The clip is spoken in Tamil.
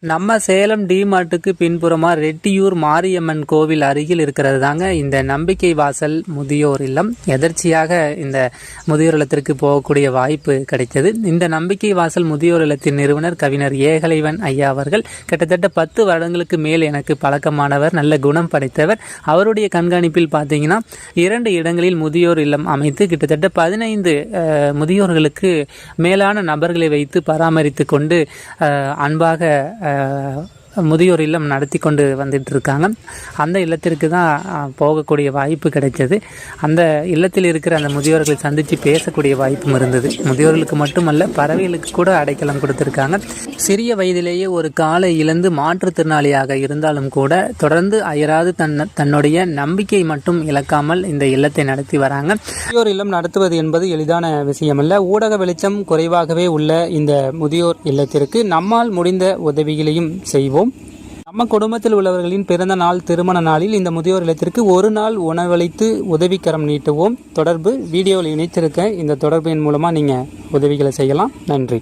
நம்ம சேலம் டிமார்ட்டுக்கு பின்புறமா ரெட்டியூர் மாரியம்மன் கோவில் அருகில் இருக்கிறது தாங்க இந்த நம்பிக்கை வாசல் முதியோர் இல்லம். எதர்ச்சியாக இந்த முதியோர் இல்லத்திற்கு போகக்கூடிய வாய்ப்பு கிடைத்தது. இந்த நம்பிக்கை வாசல் முதியோர் இல்லத்தின் நிறுவனர் கவிஞர் ஏகலைவன் ஐயா அவர்கள் கிட்டத்தட்ட 10 வருடங்களுக்கு மேல் எனக்கு பழக்கமானவர், நல்ல குணம் படைத்தவர். அவருடைய கண்காணிப்பில் பார்த்தீங்கன்னா 2 இடங்களில் முதியோர் இல்லம் அமைத்து கிட்டத்தட்ட 15 முதியோர்களுக்கு மேலான நபர்களை வைத்து பராமரித்து கொண்டு அன்பாக முதியோர் இல்லம் நடத்தி கொண்டு வந்துட்டு இருக்காங்க. அந்த இல்லத்திற்கு தான் போகக்கூடிய வாய்ப்பு கிடைச்சது. அந்த இல்லத்தில் இருக்கிற அந்த முதியோர்களை சந்தித்து பேசக்கூடிய வாய்ப்பும் இருந்தது. முதியோர்களுக்கு மட்டுமல்ல, பறவைகளுக்கு கூட அடைக்கலம் கொடுத்துருக்காங்க. சிறிய வயதிலேயே ஒரு காலை இழந்து மாற்றுத்திறனாளியாக இருந்தாலும் கூட தொடர்ந்து அயராது தன்னுடைய நம்பிக்கை மட்டும் இழக்காமல் இந்த இல்லத்தை நடத்தி வராங்க. முதியோர் இல்லம் நடத்துவது என்பது எளிதான விஷயமல்ல. ஊடக வெளிச்சம் குறைவாகவே உள்ள இந்த முதியோர் இல்லத்திற்கு நம்மால் முடிந்த உதவிகளையும் செய்வோம். நம்ம குடும்பத்தில் உள்ளவர்களின் பிறந்த நாள், திருமண நாளில் இந்த முதியோர் இல்லத்திற்கு ஒரு நாள் உணவளித்து உதவிக்கரம் நீட்டுவோம். தொடர்பு வீடியோவில் இணைத்திருக்க இந்த தொடர்பு எண் மூலமாக நீங்கள் உதவிகளை செய்யலாம். நன்றி.